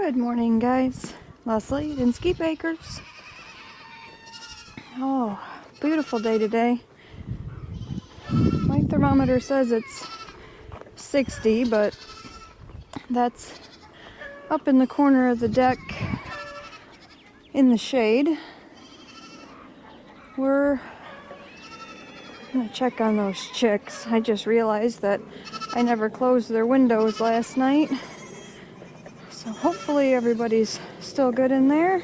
Good morning, guys. Leslie in Ski Bakers. Oh, beautiful day today. My thermometer says it's 60, but that's up in the corner of the deck in the shade. We're gonna check on those chicks. I just realized that I never closed their windows last night. So hopefully everybody's still good in there.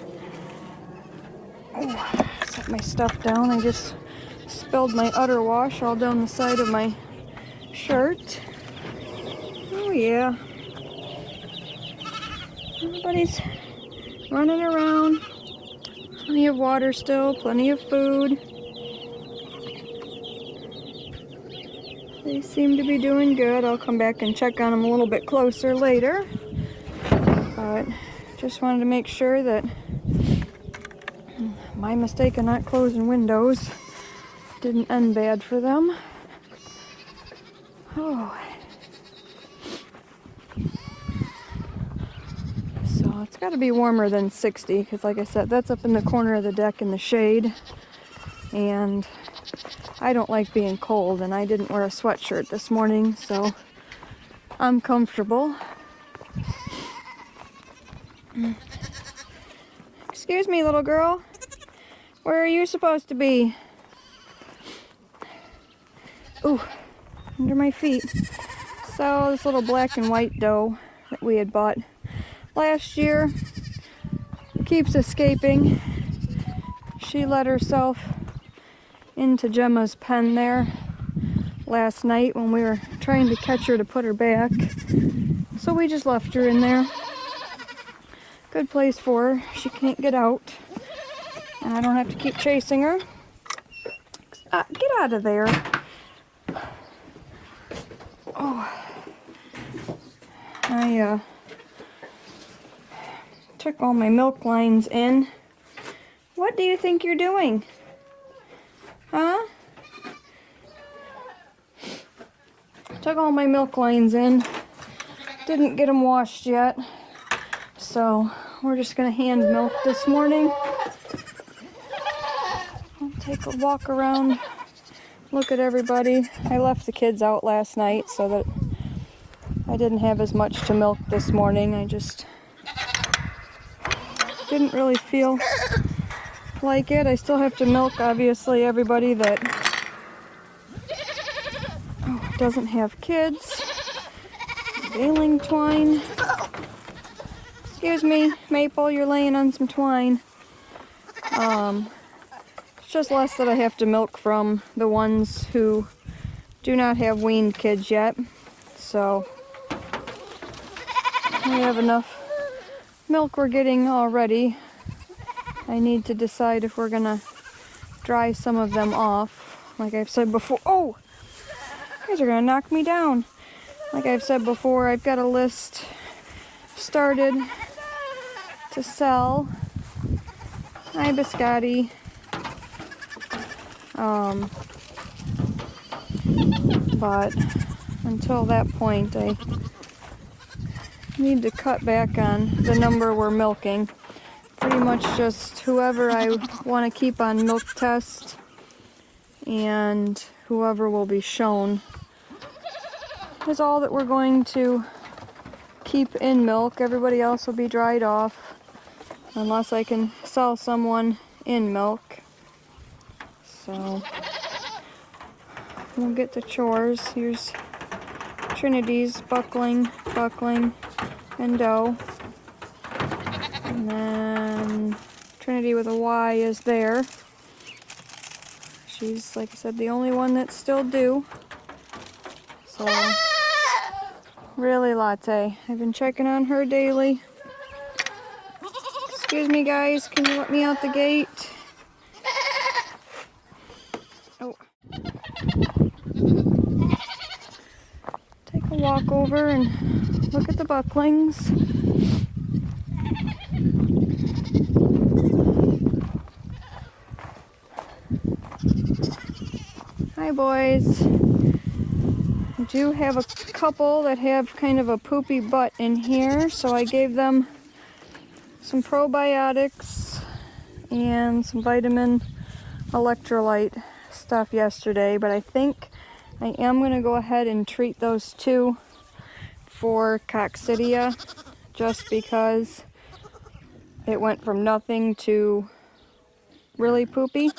Oh, set my stuff down. I just spilled my Utter Wash all down the side of my shirt. Oh yeah. Everybody's running around. Plenty of water still, plenty of food. They seem to be doing good. I'll come back and check on them a little bit closer later. But just wanted to make sure that my mistake of not closing windows didn't end bad for them. Oh. So it's got to be warmer than 60 because, like I said, that's up in the corner of the deck in the shade. And I don't like being cold, and I didn't wear a sweatshirt this morning, so I'm comfortable. Excuse me, little girl. Where are you supposed to be? Ooh, under my feet. So this little black and white doe that we had bought last year keeps escaping. She let herself into Gemma's pen there last night when we were trying to catch her to put her back. So we just left her in there. Good place for her. She can't get out. And I don't have to keep chasing her. Get out of there. Oh. I took all my milk lines in. What do you think you're doing? Huh? Took all my milk lines in. Didn't get them washed yet. So we're just gonna hand milk this morning. I'll take a walk around, look at everybody. I left the kids out last night so that I didn't have as much to milk this morning. I just didn't really feel like it. I still have to milk, obviously, everybody that doesn't have kids. Baling twine. Excuse me, Maple, you're laying on some twine. It's just less that I have to milk from the ones who do not have weaned kids yet. So we have enough milk we're getting already. I need to decide if we're gonna dry some of them off. Like I've said before. Oh! You guys are gonna knock me down. Like I've said before, I've got a list started to sell. Hi, Biscotti. But until that point, I need to cut back on the number we're milking. Pretty much just whoever I want to keep on milk test and whoever will be shown is all that we're going to keep in milk. Everybody else will be dried off unless I can sell someone in milk. So we'll get to Chores. Here's Trinity's buckling, and dough. And then Trinity with a Y is there. She's, like I said, the only one that's still due. So, really, Latte. I've been checking on her daily. Excuse me, guys. Can you let me out the gate? Oh. Take a walk over and look at the bucklings. Hi, boys. I do have a couple that have kind of a poopy butt in here, so I gave them some probiotics and some vitamin electrolyte stuff yesterday, but I think I am going to go ahead and treat those two for coccidia just because it went from nothing to really poopy.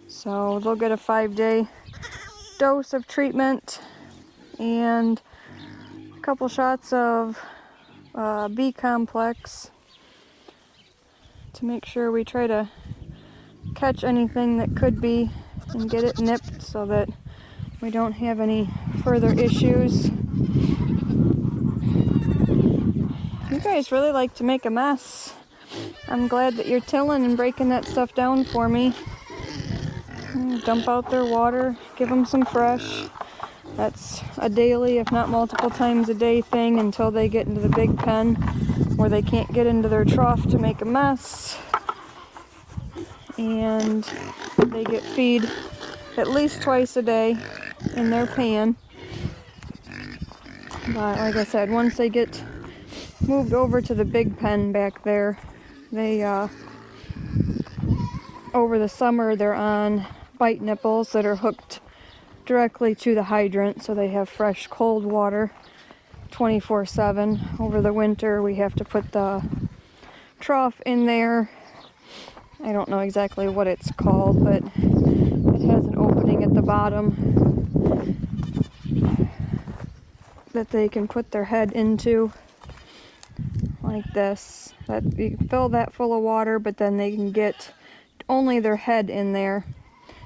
So they'll get a 5-day dose of treatment and a couple shots of B complex to make sure we try to catch anything that could be and get it nipped so that we don't have any further issues. You guys really like to make a mess. I'm glad that you're tilling and breaking that stuff down for me. Dump out their water, give them some fresh. That's a daily, if not multiple times a day thing until they get into the big pen where they can't get into their trough to make a mess. And they get feed at least twice a day in their pan. But like I said, once they get moved over to the big pen back there, they over the summer they're on bite nipples that are hooked directly to the hydrant, so they have fresh cold water 24/7. Over the winter we have to put the trough in there. I don't know exactly what it's called, but it has an opening at the bottom that they can put their head into, like this. That you can fill that full of water, but then they can get only their head in there,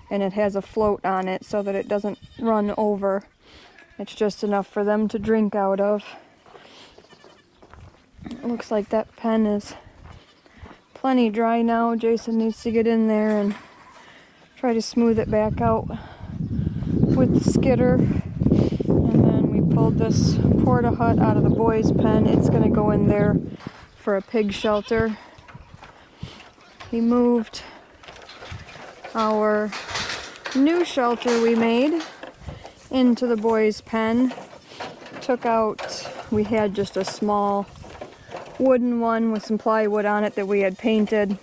and it has a float on it so that it doesn't run over. It's just enough for them to drink out of. It looks like that pen is plenty dry now. Jason needs to get in there and try to smooth it back out with the skidder. And then we pulled this porta hut out of the boys' pen. It's going to go in there for a pig shelter. He moved our new shelter we made into the boys' pen. Took out, we had just a small wooden one with some plywood on it that we had painted.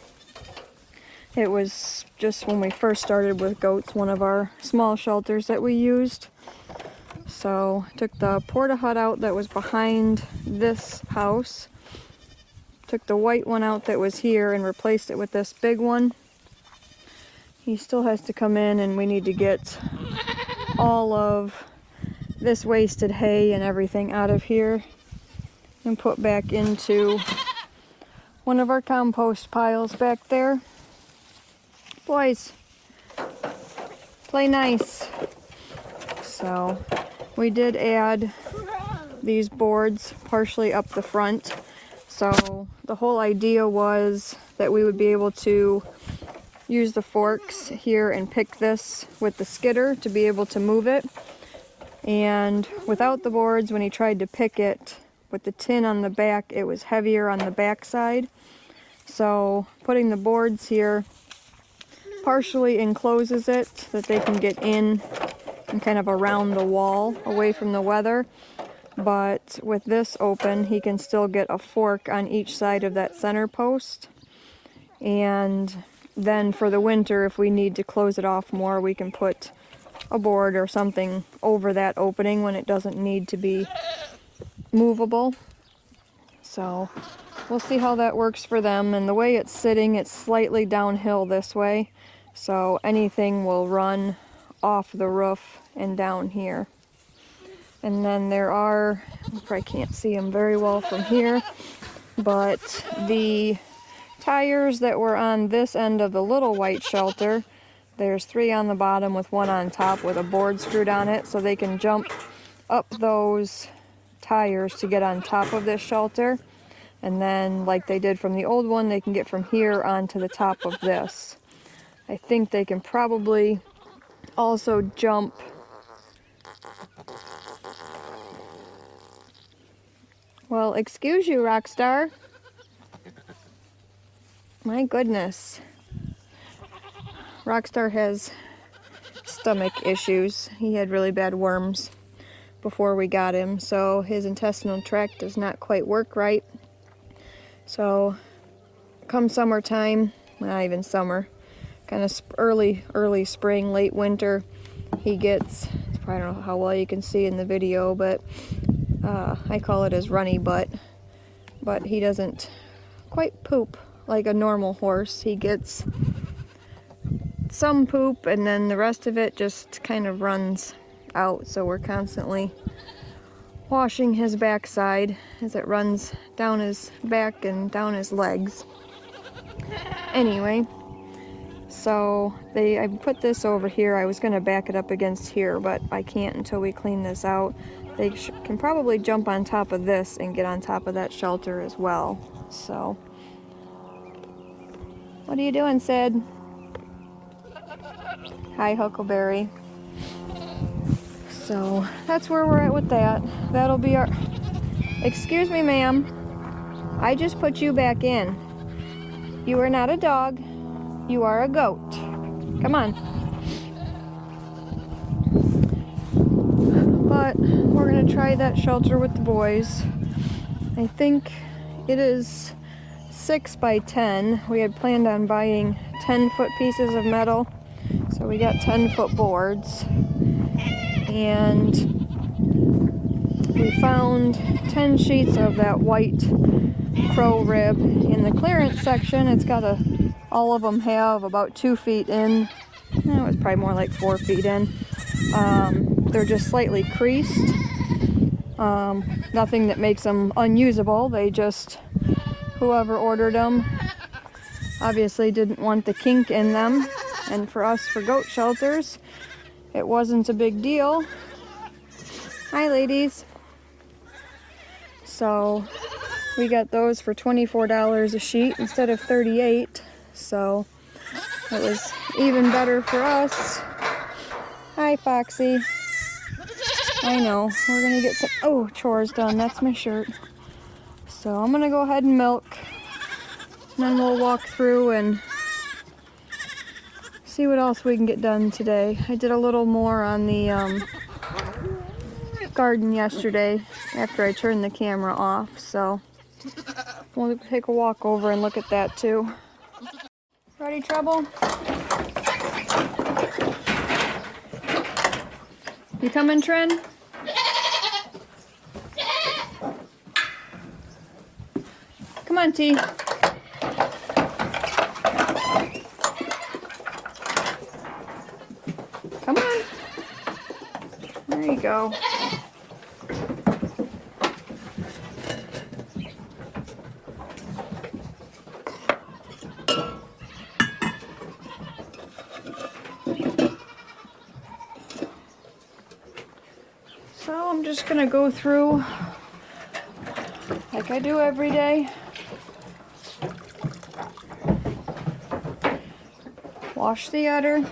It was just when we first started with goats, one of our small shelters that we used. So took the porta hut out that was behind this house. Took the white one out that was here and replaced it with this big one. He still has to come in, and we need to get all of this wasted hay and everything out of here and put back into one of our compost piles back there. Boys, play nice. So we did add these boards partially up the front. So the whole idea was that we would be able to use the forks here and pick this with the skidder to be able to move it. And without the boards, when he tried to pick it with the tin on the back, it was heavier on the back side. So putting the boards here partially encloses it so that they can get in and kind of around the wall away from the weather. But with this open, he can still get a fork on each side of that center post. And then for the winter, if we need to close it off more, we can put a board or something over that opening when it doesn't need to be movable. So we'll see how that works for them. And the way it's sitting, it's slightly downhill this way, so anything will run off the roof and down here. And then there are, you probably can't see them very well from here, but the tires that were on this end of the little white shelter, there's 3 on the bottom with 1 on top with a board screwed on it, so they can jump up those tires to get on top of this shelter. And then, like they did from the old one, they can get from here onto the top of this. I think they can probably also jump well, excuse you, Rockstar. My goodness. Rockstar has stomach issues. He had really bad worms before we got him, so his intestinal tract does not quite work right. So come summertime, well, not even summer, kind of early spring, late winter, he gets, I don't know how well you can see in the video, but I call it his runny butt, but he doesn't quite poop like a normal horse. He gets some poop and then the rest of it just kind of runs out, so we're constantly washing his backside as it runs down his back and down his legs. Anyway, so I put this over here. I was going to back it up against here, but I can't until we clean this out. They can probably jump on top of this and get on top of that shelter as well. So, what are you doing, Sid? Hi, Huckleberry. So, that's where we're at with that. That'll be our... Excuse me, ma'am. I just put you back in. You are not a dog. You are a goat. Come on. But we're going to try that shelter with the boys. I think it is 6 by 10. We had planned on buying 10-foot pieces of metal. So we got 10-foot boards. And we found 10 sheets of that white crow rib in the clearance section. It's got all of them have about 2 feet in. It was probably more like 4 feet in. They're just slightly creased. Nothing that makes them unusable. They just, whoever ordered them obviously didn't want the kink in them. And for us, for goat shelters, it wasn't a big deal. Hi, ladies. So we got those for $24 a sheet instead of $38. So it was even better for us. Hi, Foxy. I know. We're going to get some... chores done. That's my shirt. So I'm going to go ahead and milk. And then we'll walk through and see what else we can get done today. I did a little more on the garden yesterday after I turned the camera off. So we'll take a walk over and look at that too. Ready, Trouble? You coming, Trin? Come on, T. Come on. There you go. So I'm just gonna go through like I do every day. Wash the udder.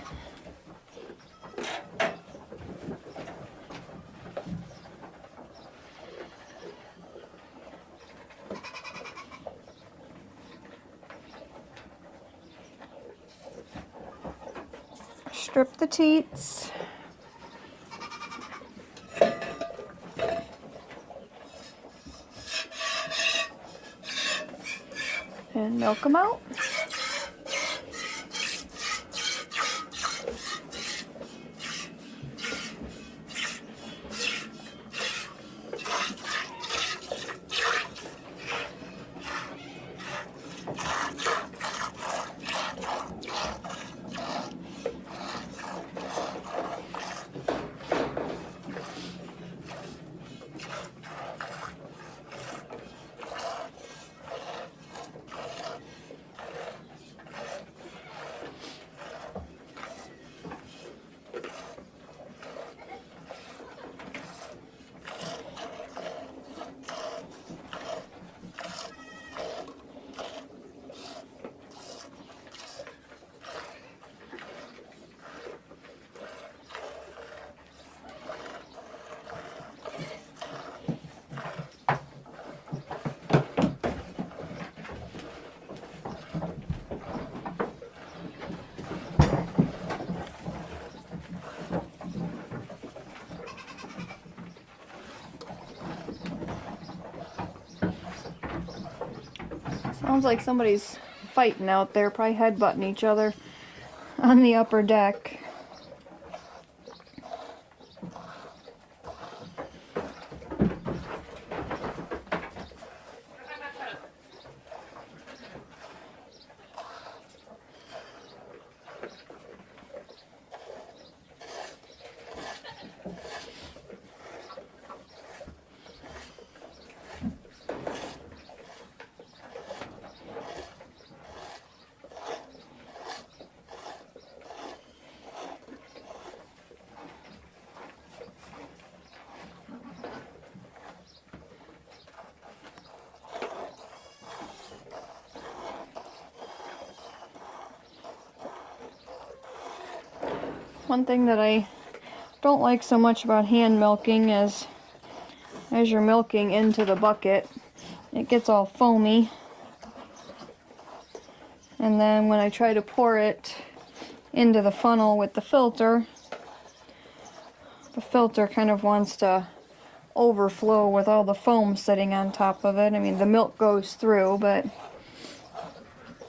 Strip the teats. And milk them out. Sounds like somebody's fighting out there, probably headbutting each other on the upper deck. One thing that I don't like so much about hand milking is as you're milking into the bucket, it gets all foamy. And then when I try to pour it into the funnel with the filter kind of wants to overflow with all the foam sitting on top of it. I mean, the milk goes through, but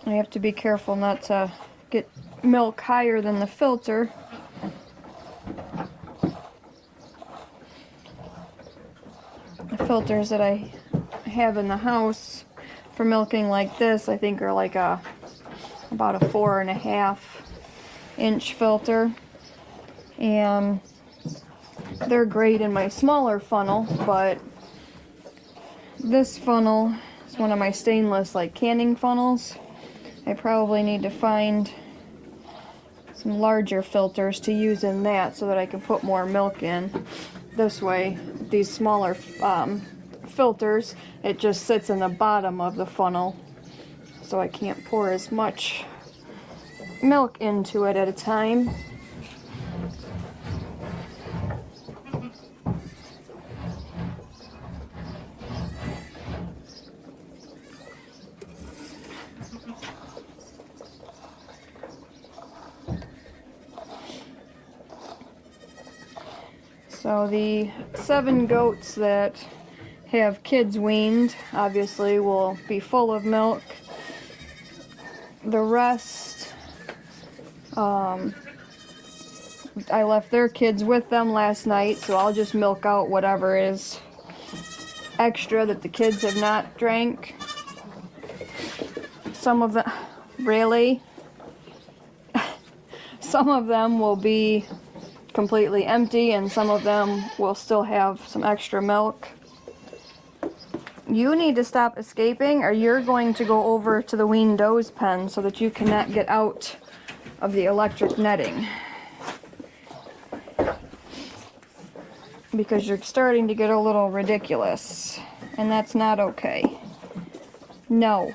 I have to be careful not to get milk higher than the filter. The filters that I have in the house for milking like this, I think are like about a 4.5 inch filter, and they're great in my smaller funnel, but this funnel is one of my stainless like canning funnels. I probably need to find some larger filters to use in that so that I can put more milk in. This way, these smaller filters, it just sits in the bottom of the funnel, so I can't pour as much milk into it at a time. So the 7 goats that have kids weaned obviously will be full of milk. The rest, I left their kids with them last night, so I'll just milk out whatever is extra that the kids have not drank. Some of them, really? Some of them will be completely empty, and some of them will still have some extra milk. You need to stop escaping, or you're going to go over to the weaned doe's pen so that you cannot get out of the electric netting. Because you're starting to get a little ridiculous, and that's not okay. No.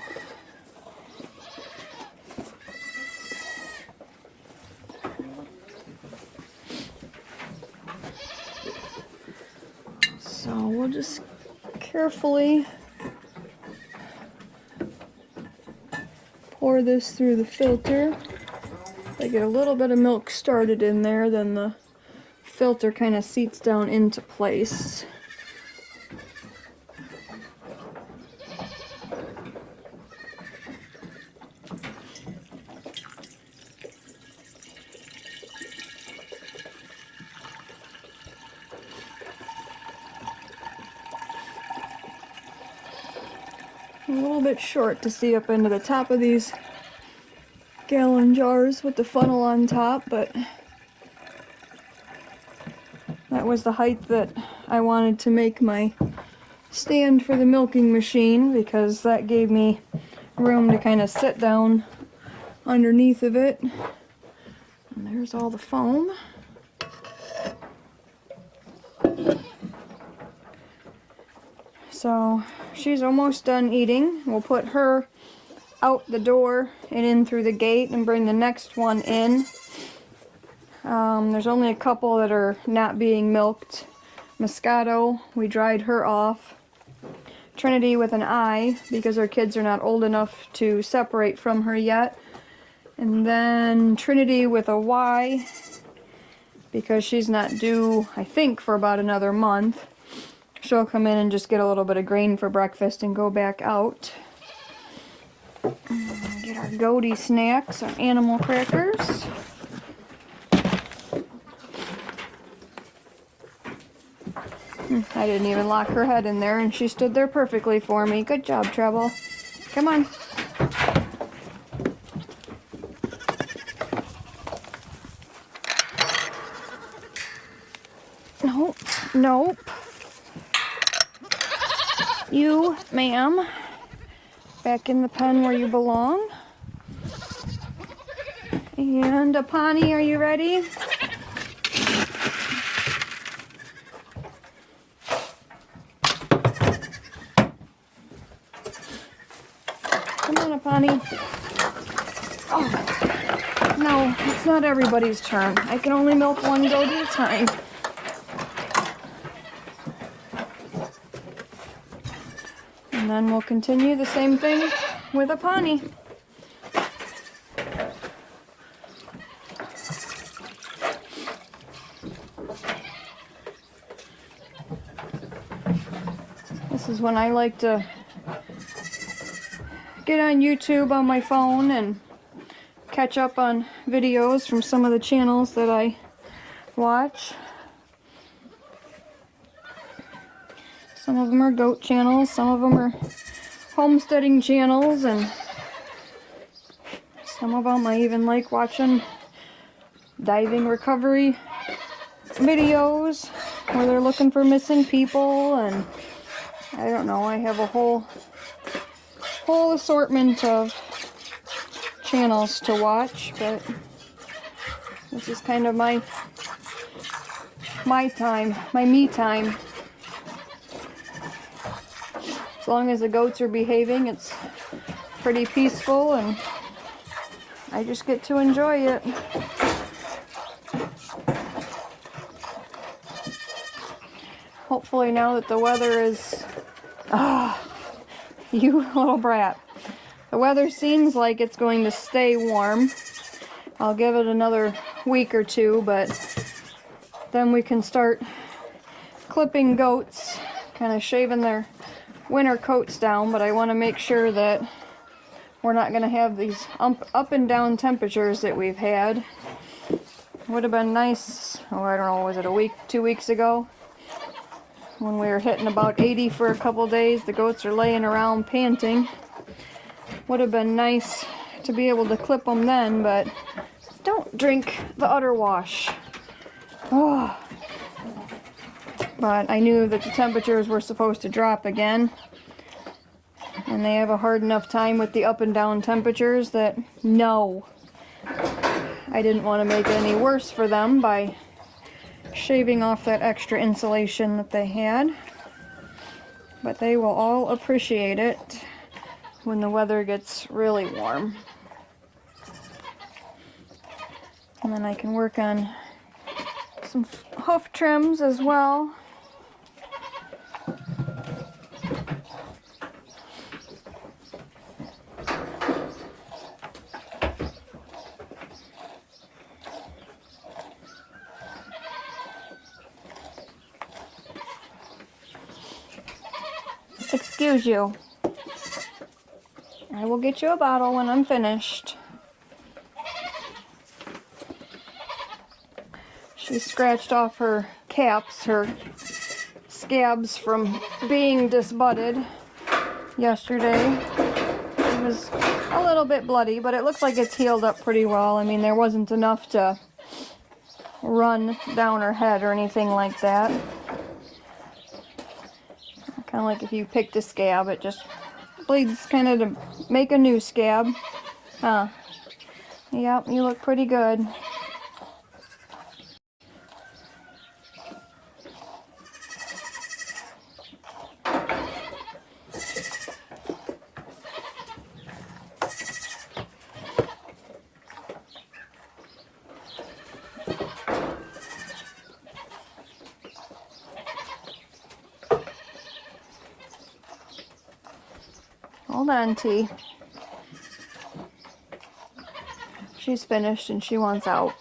So we'll just carefully pour this through the filter. If I get a little bit of milk started in there, then the filter kind of seats down into place. A little bit short to see up into the top of these gallon jars with the funnel on top, but that was the height that I wanted to make my stand for the milking machine, because that gave me room to kind of sit down underneath of it. And there's all the foam. So she's almost done eating. We'll put her out the door and in through the gate and bring the next one in. There's only a couple that are not being milked. Moscato, we dried her off. Trinity with an I, because her kids are not old enough to separate from her yet. And then Trinity with a Y, because she's not due, I think, for about another month. She'll come in and just get a little bit of grain for breakfast and go back out. Get our goaty snacks, our animal crackers. I didn't even lock her head in there, and she stood there perfectly for me. Good job, Treble. Come on. Nope. Nope. You, ma'am. Back in the pen where you belong. And Apani, are you ready? Come on, Apani. Oh, no, it's not everybody's turn. I can only milk one goat at a time. And then we'll continue the same thing with Apani. This is when I like to get on YouTube on my phone and catch up on videos from some of the channels that I watch. Some of them are goat channels, some of them are homesteading channels, and some of them I even like watching diving recovery videos where they're looking for missing people, and I don't know, I have a whole assortment of channels to watch, but this is kind of my time, my me time. As long as the goats are behaving, it's pretty peaceful, and I just get to enjoy it. Hopefully now that the weather is... you little brat. The weather seems like it's going to stay warm. I'll give it another week or two, but then we can start clipping goats, kind of shaving their winter coats down, but I want to make sure that we're not going to have these up and down temperatures that we've had. Would have been nice, oh, I don't know, was it a week, 2 weeks ago? When we were hitting about 80 for a couple days, the goats are laying around panting. Would have been nice to be able to clip them then, but don't drink the udder wash. Oh. But I knew that the temperatures were supposed to drop again, and they have a hard enough time with the up and down temperatures that no, I didn't want to make it any worse for them by shaving off that extra insulation that they had. But they will all appreciate it when the weather gets really warm. And then I can work on some hoof trims as well. Excuse you. I will get you a bottle when I'm finished. She scratched off her caps, her scabs from being disbudded yesterday. It was a little bit bloody, but it looks like it's healed up pretty well. I mean, there wasn't enough to run down her head or anything like that. Kind of like if you picked a scab, it just bleeds kind of to make a new scab. Huh. Yep, you look pretty good. Hold on, T. She's finished and she wants out.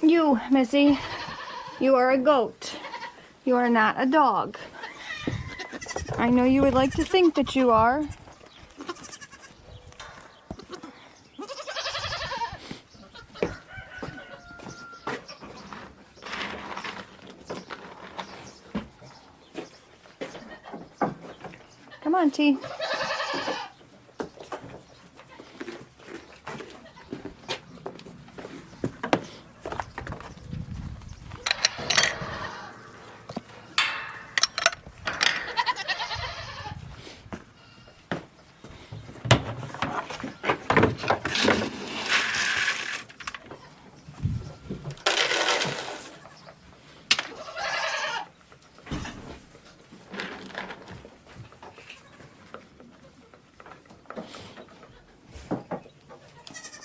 You, Missy, you are a goat. You are not a dog. I know you would like to think that you are. Come on, T.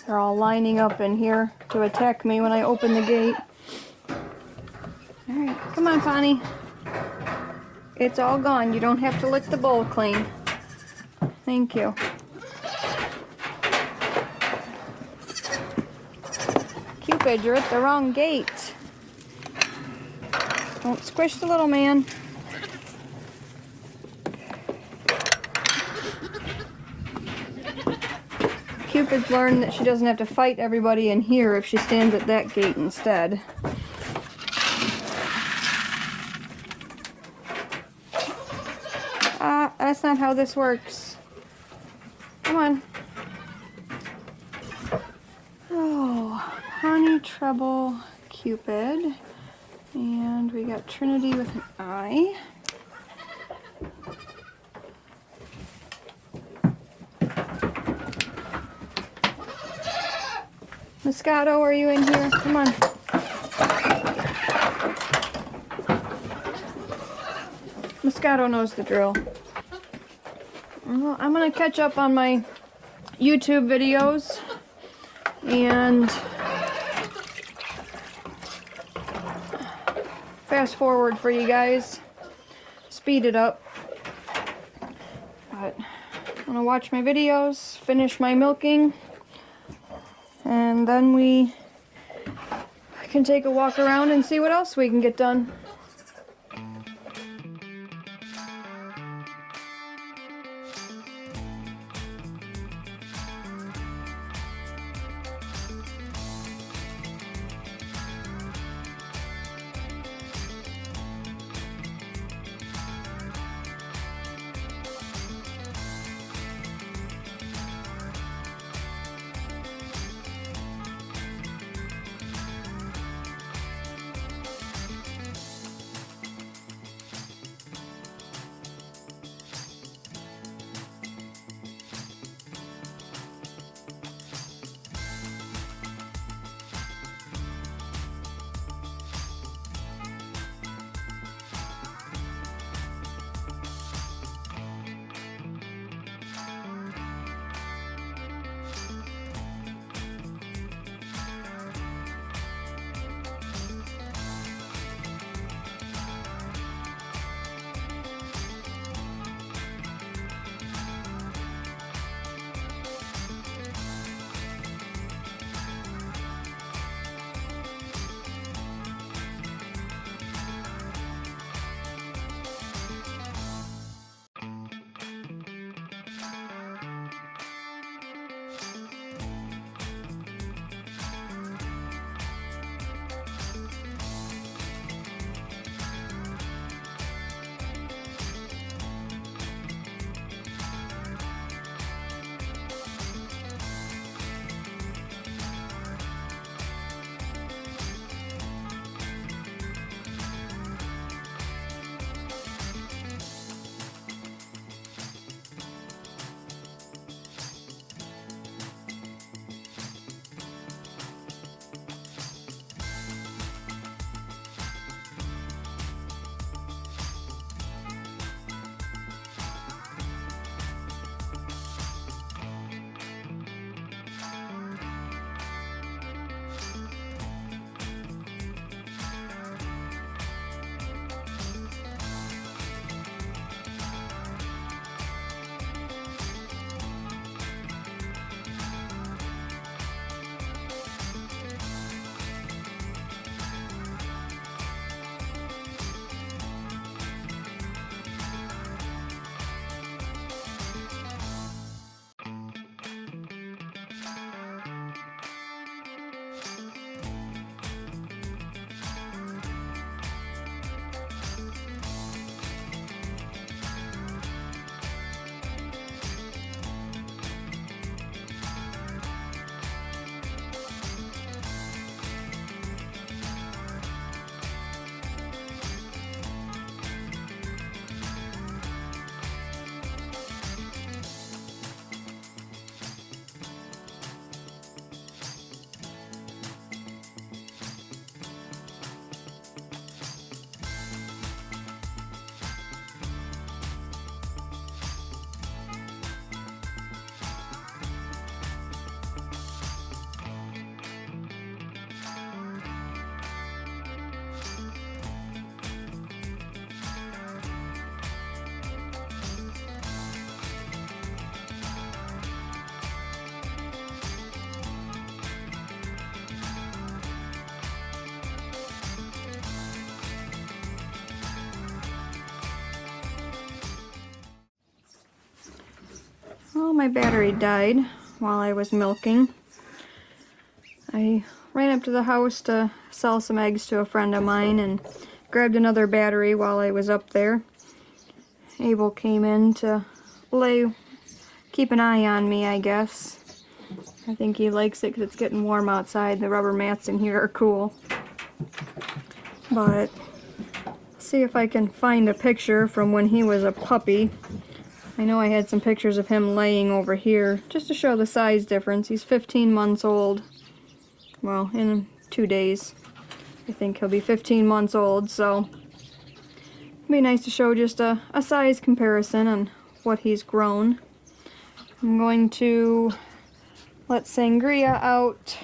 They're all lining up in here to attack me when I open the gate. Alright, come on, Connie. It's all gone. You don't have to lick the bowl clean. Thank you. Cupid, you're at the wrong gate. Don't squish the little man. Cupid's learned that she doesn't have to fight everybody in here if she stands at that gate instead. That's not how this works. Come on. Oh, honey, treble, Cupid. And we got Trinity with an I. Moscato, are you in here? Come on. Moscato knows the drill. Well, I'm going to catch up on my YouTube videos and fast forward for you guys. Speed it up. But I'm going to watch my videos, finish my milking, and then we can take a walk around and see what else we can get done. Well, my battery died while I was milking. I ran up to the house to sell some eggs to a friend of mine and grabbed another battery while I was up there. Abel came in to keep an eye on me, I guess. I think he likes it because it's getting warm outside. The rubber mats in here are cool. But see if I can find a picture from when he was a puppy. I know I had some pictures of him laying over here just to show the size difference. He's 15 months old. Well, in 2 days I think he'll be 15 months old, so it'd be nice to show just a size comparison on what he's grown. I'm going to let Sangria out.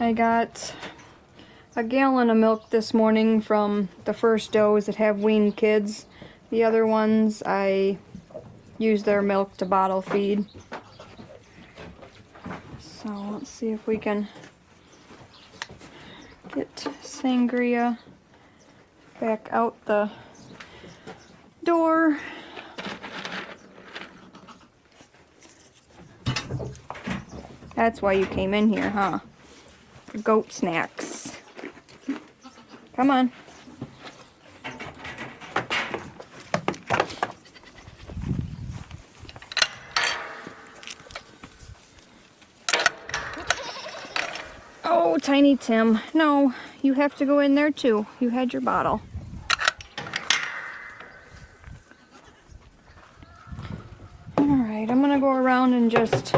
I got a gallon of milk this morning from the first does that have weaned kids. The other ones I use their milk to bottle feed. So let's see if we can get Sangria back out the door. That's why you came in here, huh? For goat snacks. Come on. Oh, Tiny Tim. No, you have to go in there too. You had your bottle. Alright, I'm gonna go around and just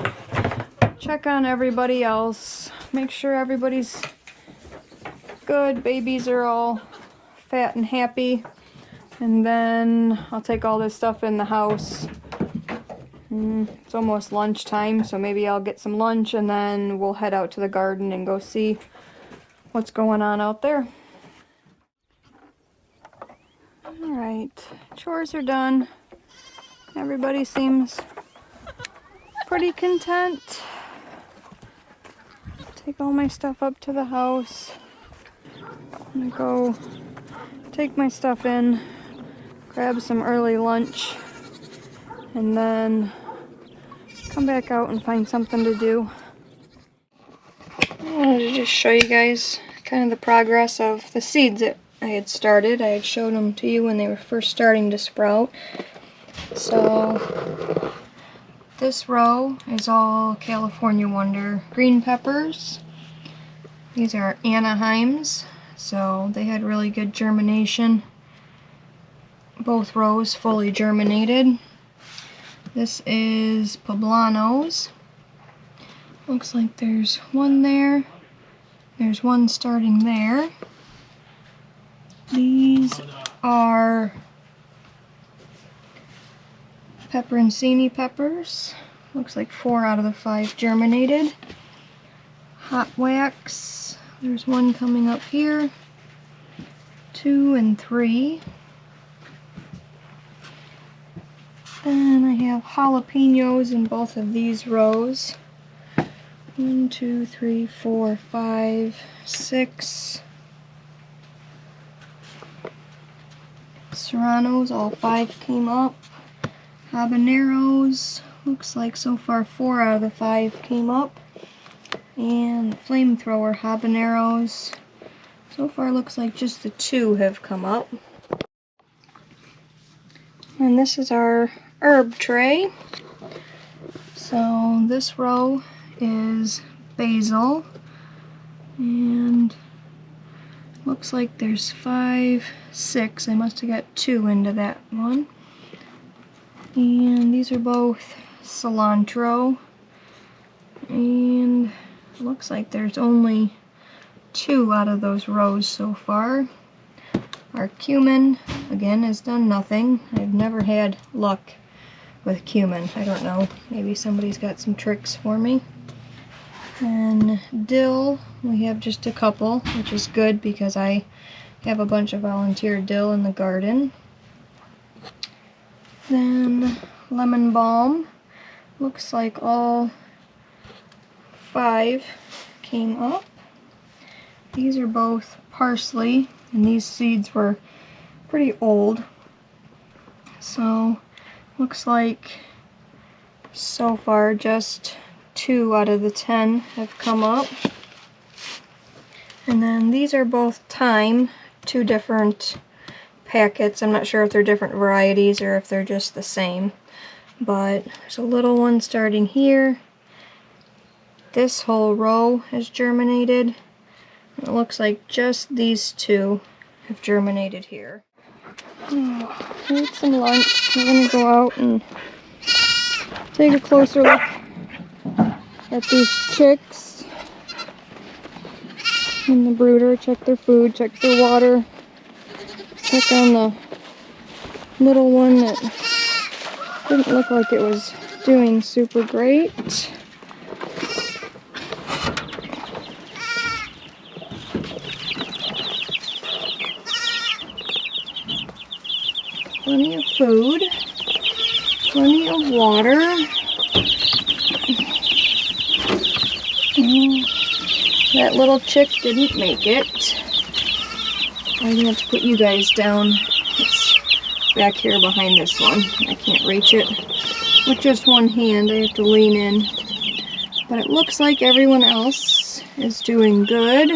check on everybody else. Make sure everybody's good. Babies are all fat and happy. And then I'll take all this stuff in the house. It's almost lunchtime, so maybe I'll get some lunch and then we'll head out to the garden and go see what's going on out there. Alright, chores are done. Everybody seems pretty content. Take all my stuff up to the house. I'm gonna go take my stuff in, grab some early lunch, and then come back out and find something to do. I wanted to just show you guys kind of the progress of the seeds that I had started. I had showed them to you when they were first starting to sprout. So this row is all California Wonder green peppers. These are Anaheims, so they had really good germination. Both rows fully germinated. This is Poblanos. Looks like there's one there. There's one starting there. These are Peperoncini peppers. Looks like 4 out of the 5 germinated. Hot wax. There's one coming up here. 2 and 3. Then I have jalapenos in both of these rows. 1, 2, 3, 4, 5, 6. Serranos, all 5 came up. Habaneros, looks like so far 4 out of the 5 came up. And flamethrower habaneros, so far looks like just the 2 have come up. And this is our herb tray. So this row is basil, and looks like there's 5, 6. I must have got 2 into that one. And these are both cilantro, and it looks like there's only 2 out of those rows so far. Our cumin, again, has done nothing. I've never had luck with cumin. I don't know. Maybe somebody's got some tricks for me. And dill, we have just a couple, which is good because I have a bunch of volunteer dill in the garden. Then lemon balm, looks like all 5 came up. These are both parsley, and these seeds were pretty old. So looks like So far, just 2 out of the 10 have come up. And then these are both thyme, 2 different packets. I'm not sure if they're different varieties or if they're just the same. But there's a little one starting here. This whole row has germinated. It looks like just these 2 have germinated here. Need some lunch. I'm gonna go out and take a closer look at these chicks in the brooder. Check their food, check their water, check on the little one that didn't look like it was doing super great. Plenty of food, plenty of water. That little chick didn't make it. I'm gonna have to put you guys down. It's back here behind this one. I can't reach it with just one hand. I have to lean in. But it looks like everyone else is doing good.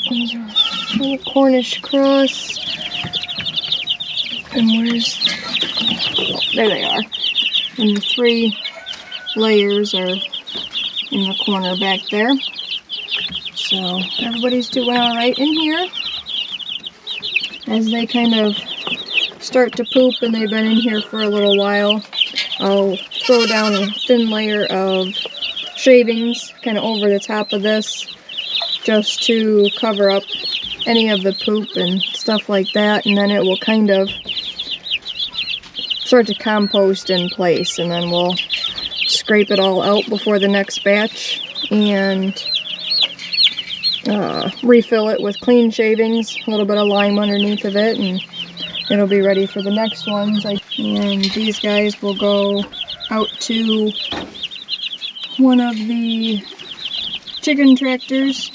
There's a little Cornish cross. And where's... Oh, there they are. And the 3 layers are in the corner back there. So everybody's doing alright in here. As they kind of start to poop and they've been in here for a little while, I'll throw down a thin layer of shavings kind of over the top of this just to cover up any of the poop and stuff like that, and then it will kind of start to compost in place, and then we'll scrape it all out before the next batch and refill it with clean shavings, a little bit of lime underneath of it, and it'll be ready for the next ones. And these guys will go out to one of the chicken tractors,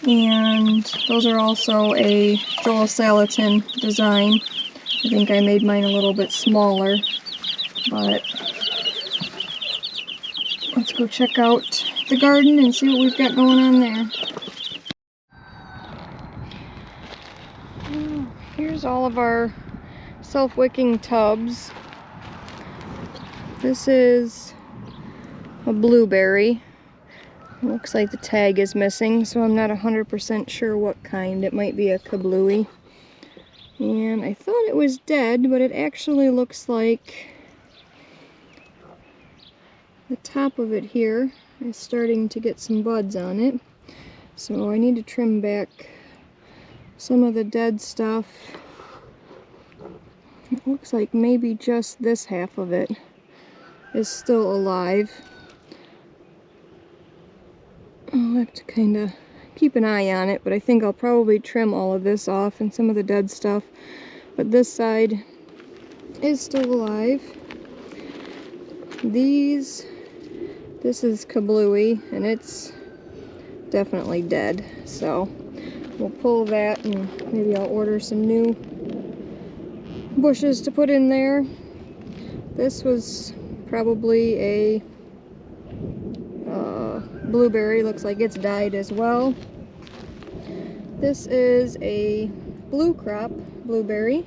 and those are also a Joel Salatin design. I think I made mine a little bit smaller, but let's go check out the garden and see what we've got going on there. Here's all of our self-wicking tubs. This is a blueberry. It looks like the tag is missing, so I'm not 100% sure what kind. It might be a kablooey. And I thought it was dead, but it actually looks like the top of it here is starting to get some buds on it. So I need to trim back some of the dead stuff. It looks like maybe just this half of it is still alive. I'll have to kind of keep an eye on it, but I think I'll probably trim all of this off and some of the dead stuff. But this side is still alive. This is kablooey, and it's definitely dead. So we'll pull that, and maybe I'll order some new bushes to put in there. This was probably a blueberry. Looks like it's died as well. This is a blue crop blueberry.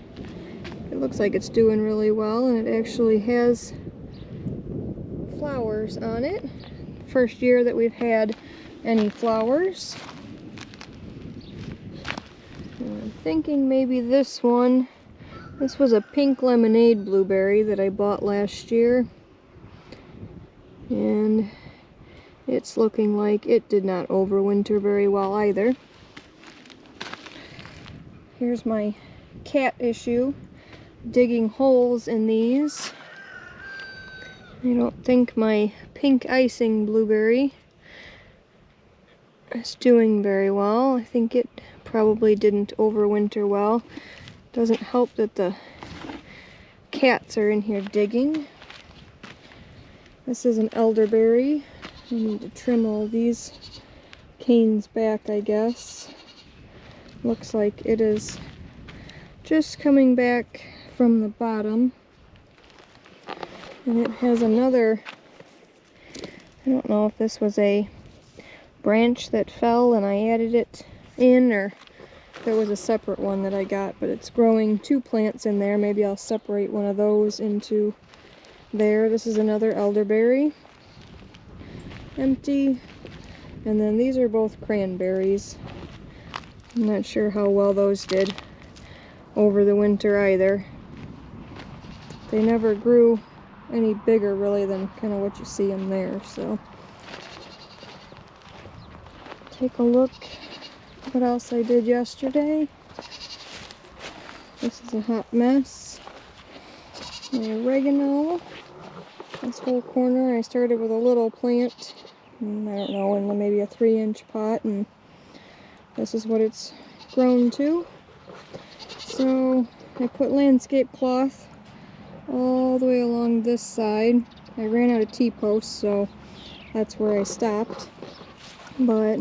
It looks like it's doing really well, and it actually has flowers on it. First year that we've had any flowers. And I'm thinking maybe this one. This was a pink lemonade blueberry that I bought last year, and it's looking like it did not overwinter very well either. Here's my cat issue, digging holes in these. I don't think my pink icing blueberry is doing very well. I think it probably didn't overwinter well. Doesn't help that the cats are in here digging. This is an elderberry. I need to trim all these canes back, I guess. Looks like it is just coming back from the bottom. And it has another, I don't know if this was a branch that fell and I added it in, or if it was a separate one that I got, but it's growing 2 plants in there. Maybe I'll separate one of those into there. This is another elderberry, empty. And then these are both cranberries. I'm not sure how well those did over the winter either. They never grew any bigger really than kind of what you see in there, so take a look what else I did yesterday. This is a hot mess. My oregano. This whole corner I started with a little plant, and I don't know, in maybe a 3-inch pot, and this is what it's grown to. So I put landscape cloth all the way along this side. I ran out of T-posts, so that's where I stopped. But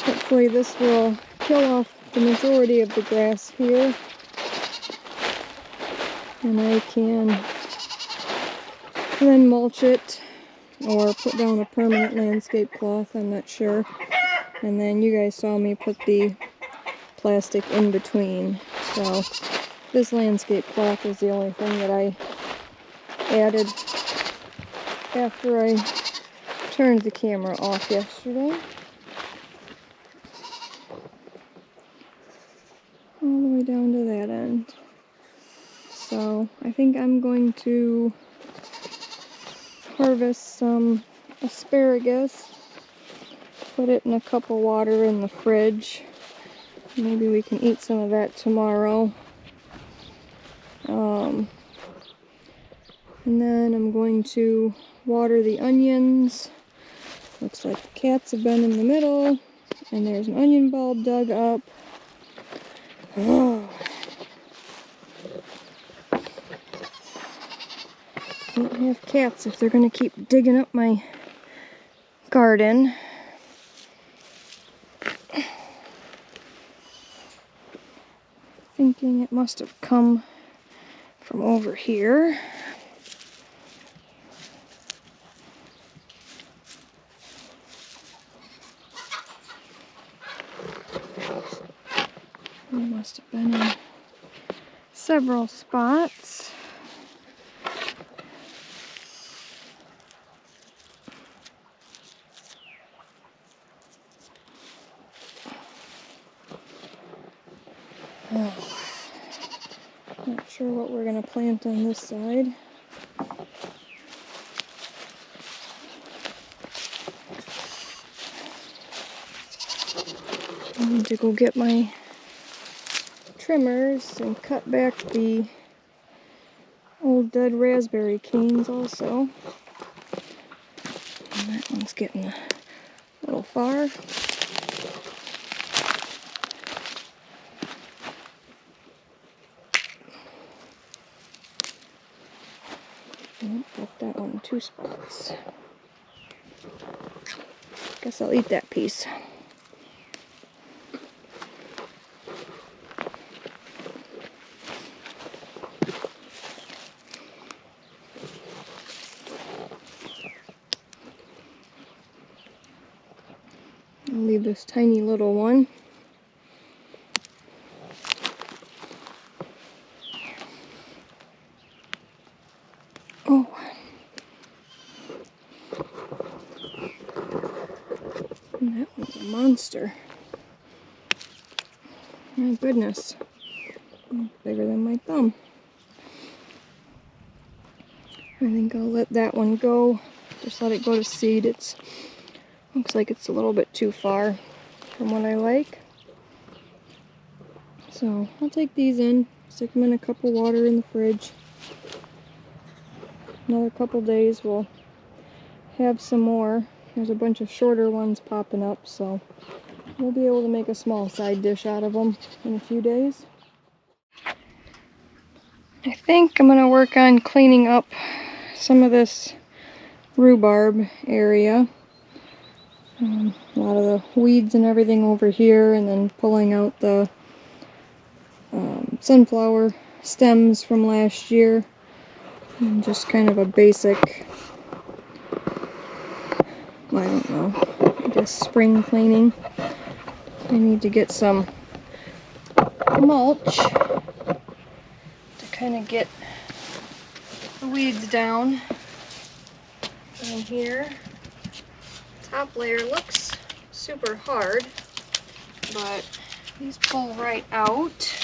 hopefully this will kill off the majority of the grass here, and I can then mulch it or put down a permanent landscape cloth, I'm not sure. And then you guys saw me put the plastic in between. So this landscape cloth is the only thing that I added after I turned the camera off yesterday. All the way down to that end. So I think I'm going to harvest some asparagus, put it in a cup of water in the fridge. Maybe we can eat some of that tomorrow. And then I'm going to water the onions. Looks like the cats have been in the middle, and there's an onion bulb dug up. Oh. Can't have cats if they're gonna keep digging up my garden. Thinking it must have come from over here. It must have been in several spots. Oh. Not sure what we're going to plant on this side. I need to go get my trimmers and cut back the old dead raspberry canes also. And that one's getting a little far. Got that one in 2 spots. Guess I'll eat that piece. I'll leave this tiny little one. Oh. And that one's a monster. My goodness. Bigger than my thumb. I think I'll let that one go. Just let it go to seed. It's looks like it's a little bit too far from what I like. So I'll take these in, stick them in a cup of water in the fridge. Another couple days we'll have some more. There's a bunch of shorter ones popping up, so we'll be able to make a small side dish out of them in a few days. I think I'm going to work on cleaning up some of this rhubarb area. A lot of the weeds and everything over here, and then pulling out the sunflower stems from last year. And just kind of a basic, well, I don't know, I guess spring cleaning. I need to get some mulch to kind of get the weeds down in here. Top layer looks super hard, but these pull right out.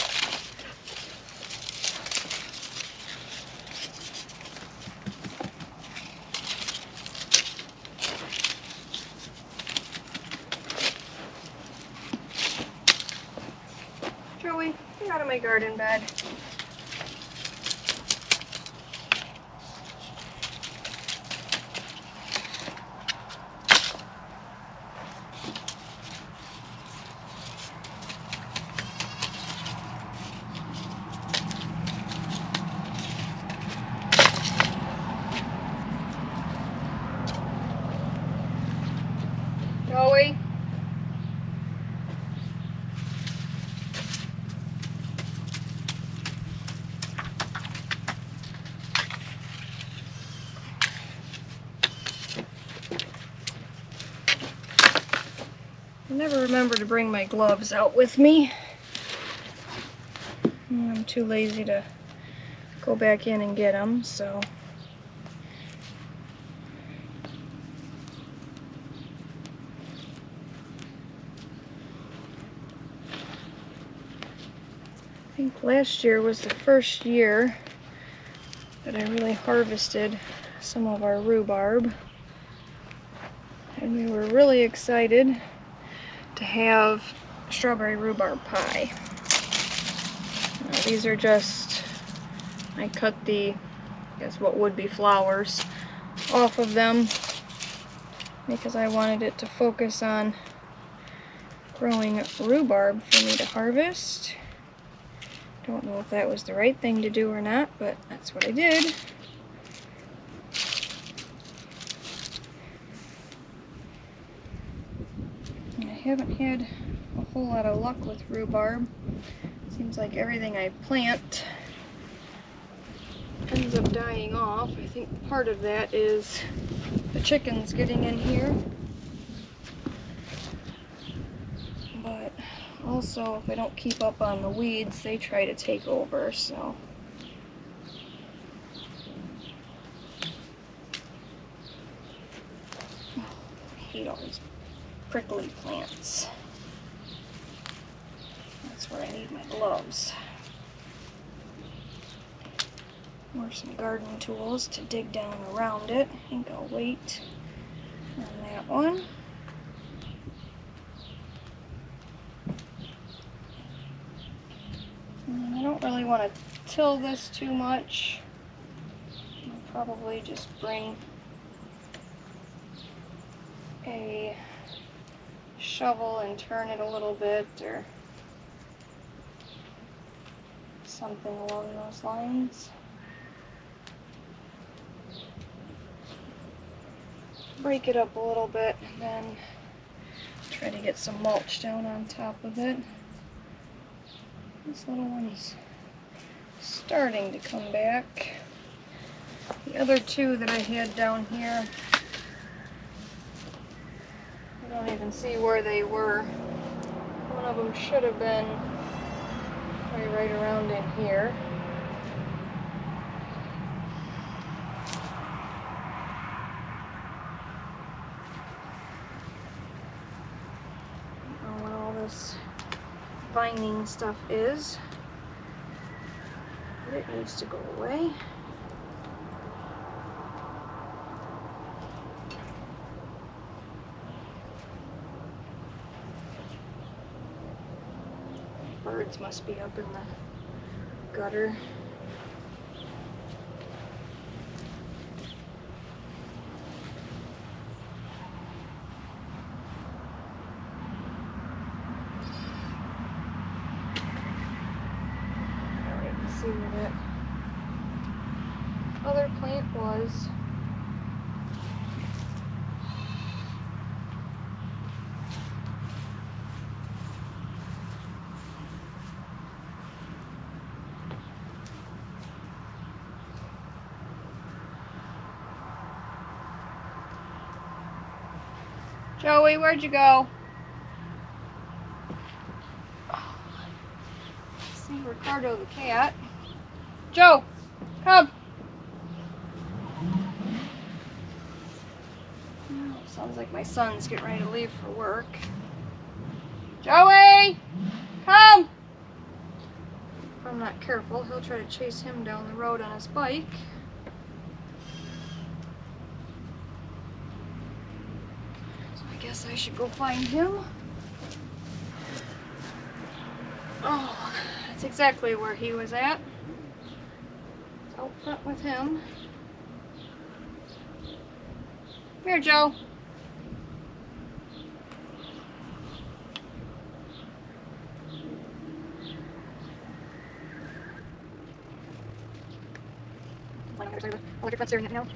Joey, get out of my garden bed. Joey. I never remember to bring my gloves out with me. I'm too lazy to go back in and get them, so. I think last year was the first year that I really harvested some of our rhubarb. And we were really excited to have strawberry rhubarb pie. Now, these are just, I cut the, I guess what would be flowers off of them because I wanted it to focus on growing rhubarb for me to harvest. Don't know if that was the right thing to do or not, but that's what I did. And I haven't had a whole lot of luck with rhubarb. Seems like everything I plant ends up dying off. I think part of that is the chickens getting in here. But also, if I don't keep up on the weeds, they try to take over, so. Oh, I hate all these prickly plants. That's where I need my gloves. Or some gardening tools to dig down around it. I think I'll wait on that one. And I don't really want to till this too much. I'll probably just bring a shovel and turn it a little bit or something along those lines. Break it up a little bit and then try to get some mulch down on top of it. This little one's starting to come back. The other two that I had down here, I don't even see where they were. One of them should have been probably right around in here. I don't know what all this vining stuff is, but it needs to go away. Birds must be up in the gutter. See where that other plant was. Joey, where'd you go? See Ricardo the cat. Joe, come. Oh, sounds like my son's getting ready to leave for work. Joey, come. If I'm not careful, he'll try to chase him down the road on his bike. So I guess I should go find him. Oh, that's exactly where he was at. It's out front with him. Come here, Joe. Electric fence steering it now.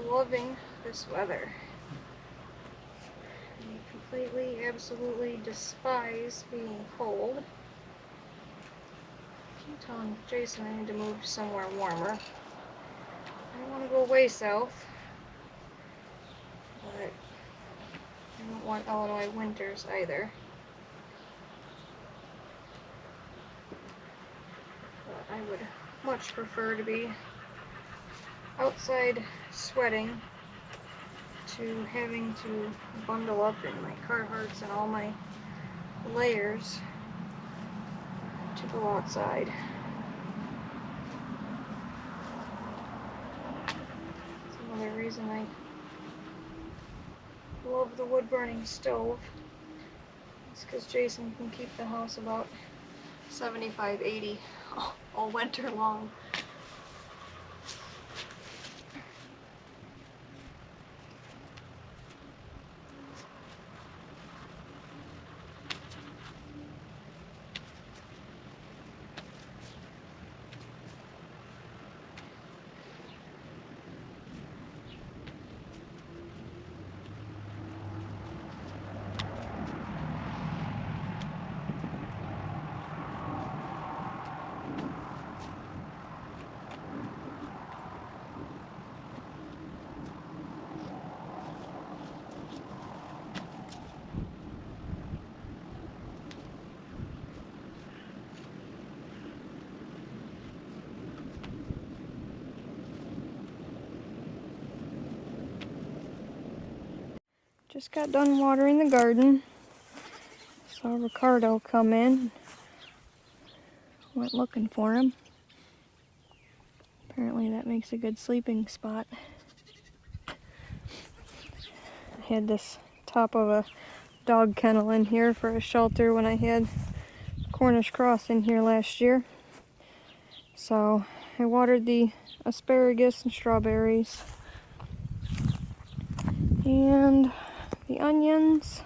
Loving this weather. I completely, absolutely despise being cold. I'm telling Jason I need to move somewhere warmer. I don't want to go way south, but I don't want Illinois winters either. But I would much prefer to be outside sweating to having to bundle up in my Carhartts and all my layers to go outside. That's another reason I love the wood burning stove. It's because Jason can keep the house about 75, 80 all winter long. Just got done watering the garden. Saw Ricardo come in. Went looking for him. Apparently that makes a good sleeping spot. I had this top of a dog kennel in here for a shelter when I had Cornish cross in here last year. So I watered the asparagus and strawberries and the onions,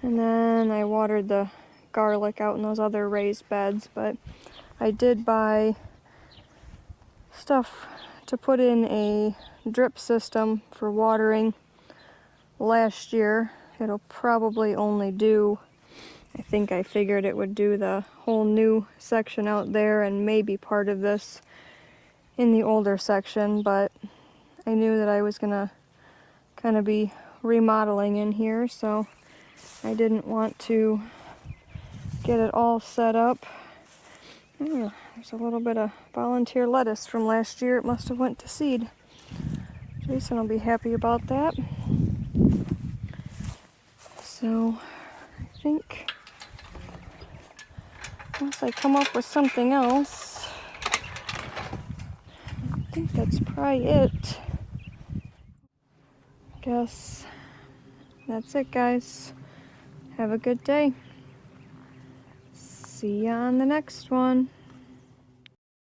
and then I watered the garlic out in those other raised beds. But I did buy stuff to put in a drip system for watering last year. It'll probably only do, I think I figured it would do the whole new section out there and maybe part of this in the older section, but I knew that I was gonna kind of be remodeling in here, so I didn't want to get it all set up. There's a little bit of volunteer lettuce from last year. It must have went to seed. Jason will be happy about that. So I think once I come up with something else, that's probably it. Guess that's it, guys. Have a good day. See ya on the next one.